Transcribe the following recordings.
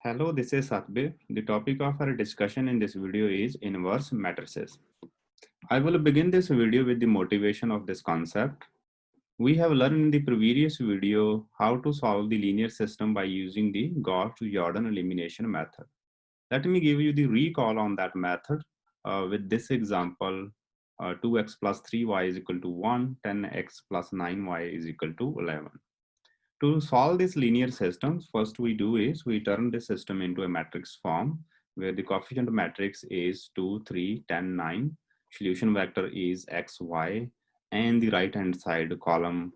Hello, this is Satbir. The topic of our discussion in this video is inverse matrices. I will begin this video with the motivation of this concept. We have learned in the previous video how to solve the linear system by using the Gauss-Jordan elimination method. Let me give you the recall on that method with this example. 2x plus 3y is equal to 1, 10x plus 9y is equal to 11. To solve these linear systems, first we do is we turn the system into a matrix form where the coefficient matrix is 2, 3, 10, 9. Solution vector is x, y, and the right hand side column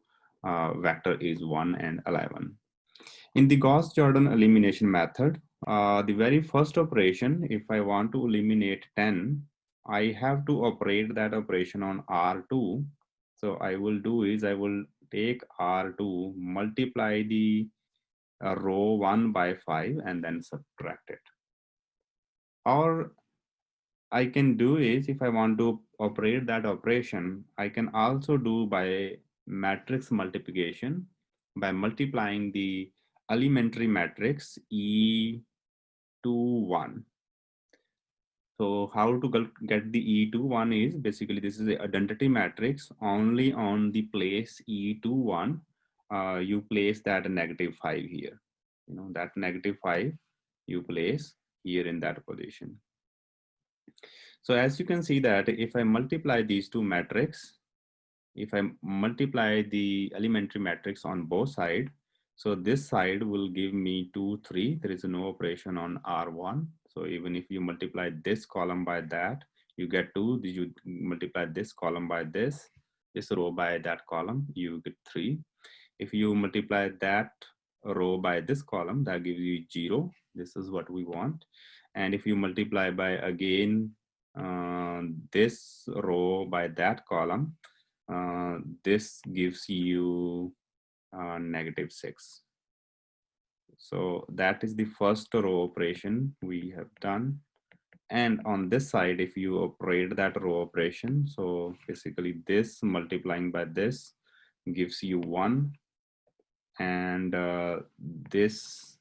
vector is 1 and 11. In the Gauss-Jordan elimination method, the very first operation, if I want to eliminate 10, I have to operate that operation on R2. So I will do is I will take R2, multiply the row 1 by 5 and then subtract it. Or I can do is if I want to operate that operation, I can also do by matrix multiplication by multiplying the elementary matrix E to 1. So how to get the E to 1 is basically this is the identity matrix only on the place E to 1. You place that negative 5 here. You know that negative 5 you place here in that position. So as you can see that if I multiply these two matrices, if I multiply the elementary matrix on both sides, so this side will give me 2, 3. There is no operation on R1. So even if you multiply this column by that, you get 2. You multiply this column by this row by that column, you get 3. If you multiply that row by this column, that gives you 0. This is what we want. And if you multiply by again this row by that column, this gives you negative 6. So that is the first row operation we have done. And on this side, if you operate that row operation, so basically this multiplying by this gives you 1, and this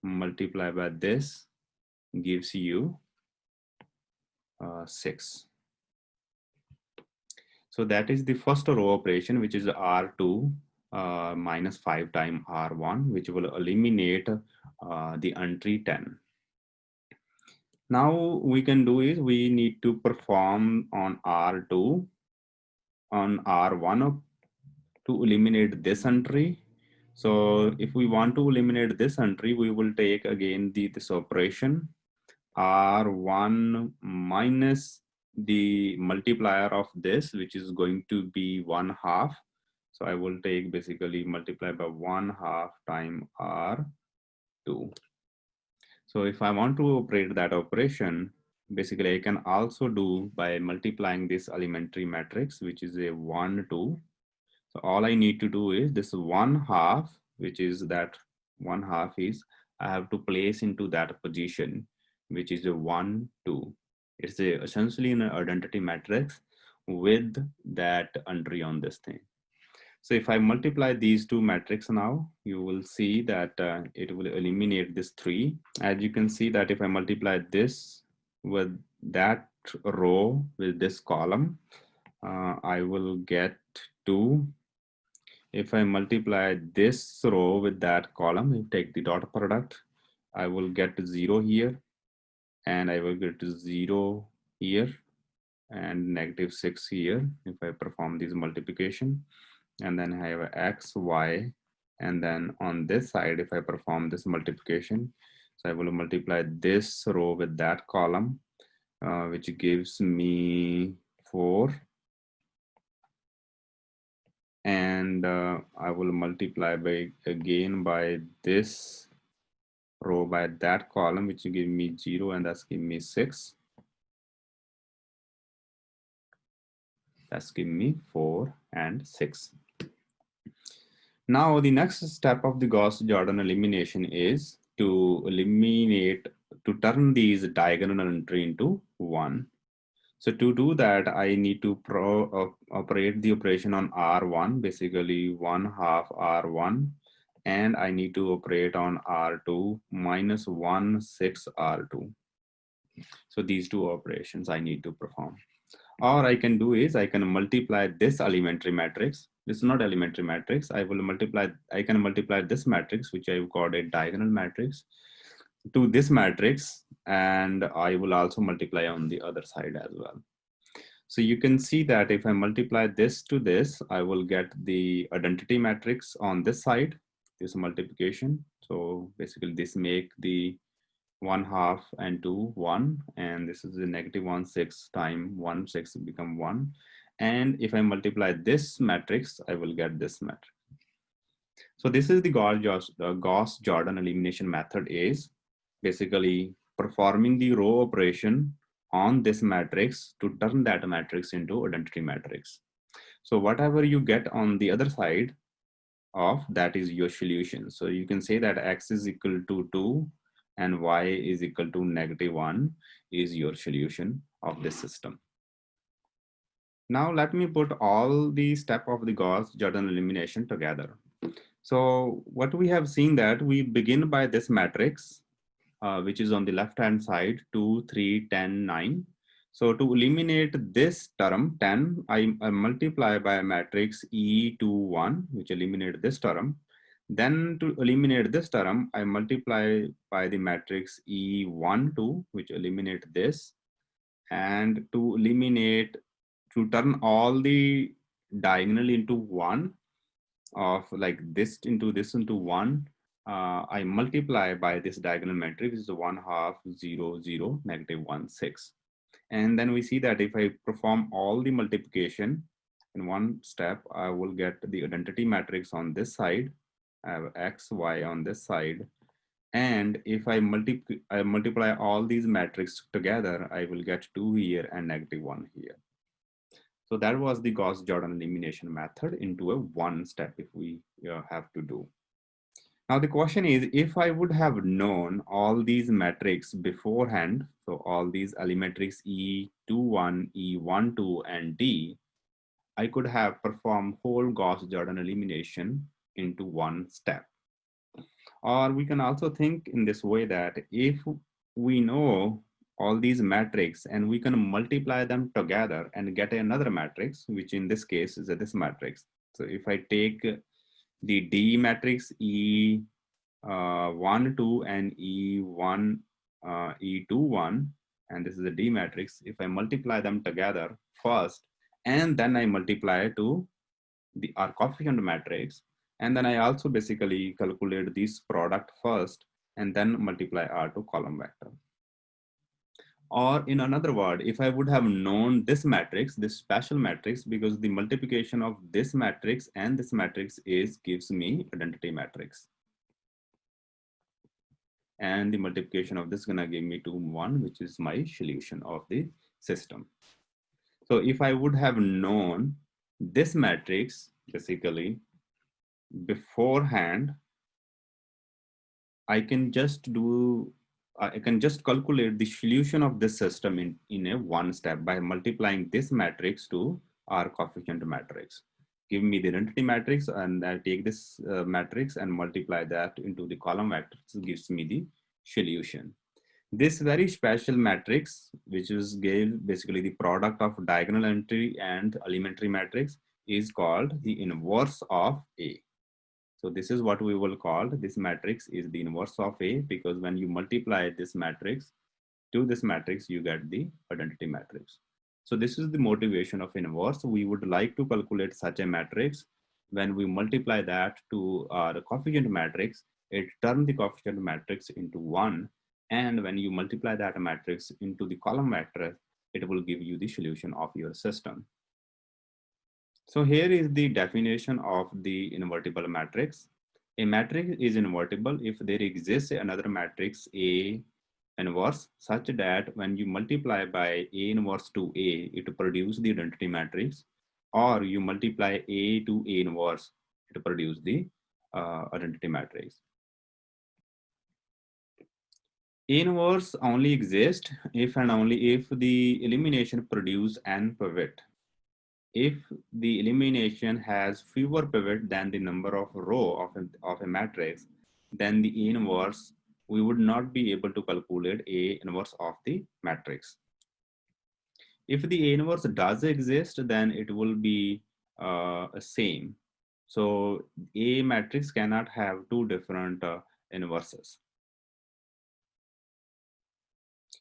multiply by this gives you 6. So that is the first row operation, which is R2 minus 5 times R1, which will eliminate the entry 10. Now we can do is we need to perform on R2 on R1 to eliminate this entry. So if we want to eliminate this entry, we will take again this operation R1 minus the multiplier of this, which is going to be 1/2. So I will take basically multiply by 1/2 times R2. So if I want to operate that operation, basically I can also do by multiplying this elementary matrix, which is a 1, 2. So all I need to do is this 1/2, which is that 1/2 is I have to place into that position, which is a 1, 2. It's essentially an identity matrix with that entry on this thing. So if I multiply these two matrices now, you will see that it will eliminate this 3. As you can see that if I multiply this with that row with this column, I will get 2. If I multiply this row with that column, you take the dot product, I will get 0 here, and I will get 0 here, and negative 6 here if I perform this multiplication. And then I have x, y, and then on this side, if I perform this multiplication, so I will multiply this row with that column, which gives me 4. And I will multiply by again by this row by that column, which will give me 0, and that's give me 6. That's give me 4 and 6. Now the next step of the Gauss-Jordan elimination is to turn these diagonal entry into 1. So to do that, I need to operate the operation on R1, basically 1/2 R1, and I need to operate on R2 minus 1, 6 R2. So these two operations I need to perform. Or I can do is I can multiply this elementary matrix. This is not elementary matrix. I can multiply this matrix, which I've called a diagonal matrix, to this matrix, and I will also multiply on the other side as well. So you can see that if I multiply this to this, I will get the identity matrix on this side, this multiplication. So basically this make the 1/2 and 2 1, and this is the negative 1 6 times 1 6 become 1. And if I multiply this matrix, I will get this matrix. So this is the Gauss-Jordan elimination method, is basically performing the row operation on this matrix to turn that matrix into identity matrix. So whatever you get on the other side of that is your solution. So you can say that x is equal to 2 and y is equal to -1 is your solution of this system. Now let me put all the steps of the Gauss-Jordan elimination together. So what we have seen that we begin by this matrix, which is on the left hand side, 2, 3, 10, 9. So to eliminate this term 10, I multiply by a matrix E21, which eliminate this term. Then to eliminate this term, I multiply by the matrix E12, which eliminate this. And to eliminate, to turn all the diagonal into 1, of like this into 1, I multiply by this diagonal matrix is 1/2 0 0 -1 6. And then we see that if I perform all the multiplication in one step, I will get the identity matrix on this side. I have x, y on this side. And if I multiply all these matrices together, I will get 2 here and -1 here. So that was the Gauss-Jordan elimination method into a one step if we have to do. Now the question is, if I would have known all these metrics beforehand, so all these elementries E21, E12, and D, I could have performed whole Gauss-Jordan elimination into one step. Or we can also think in this way that if we know all these metrics and we can multiply them together and get another matrix, which in this case is this matrix. So if I take the D matrix E 1, 2 and E1, E2, 1, and this is the D matrix. If I multiply them together first, and then I multiply to the R coefficient matrix, and then I also basically calculate this product first and then multiply R to column vector. Or in another word, if I would have known this matrix, this special matrix, because the multiplication of this matrix and this matrix gives me identity matrix. And the multiplication of this is gonna give me 2, 1, which is my solution of the system. So if I would have known this matrix basically beforehand, I can just calculate the solution of this system in a one step by multiplying this matrix to R coefficient matrix. Give me the identity matrix, and I'll take this matrix and multiply that into the column vector. It gives me the solution. This very special matrix, which is basically the product of diagonal entry and elementary matrix, is called the inverse of A. So this is what we will call, this matrix is the inverse of A, because when you multiply this matrix to this matrix, you get the identity matrix. So this is the motivation of inverse. We would like to calculate such a matrix. When we multiply that to the coefficient matrix, it turns the coefficient matrix into 1. And when you multiply that matrix into the column vector, it will give you the solution of your system. So here is the definition of the invertible matrix. A matrix is invertible if there exists another matrix A inverse such that when you multiply by A inverse to A, it produces the identity matrix, or you multiply A to A inverse, it produces the identity matrix. A inverse only exists if and only if the elimination produce an pivot. if the elimination has fewer pivot than the number of row of a matrix, then the A inverse, we would not be able to calculate A inverse of the matrix. If the A inverse does exist, then it will be same. So A matrix cannot have two different inverses.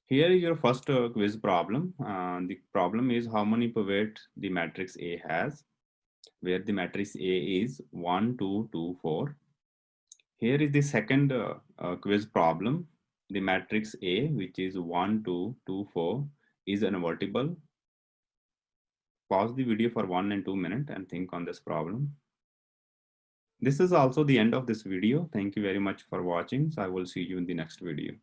Here is your first quiz problem. The problem is how many pivots the matrix A has, where the matrix A is 1, 2, 2, 4. Here is the second quiz problem. The matrix A, which is 1, 2, 2, 4, is invertible. Pause the video for 1 and 2 minutes and think on this problem. This is also the end of this video. Thank you very much for watching. So I will see you in the next video.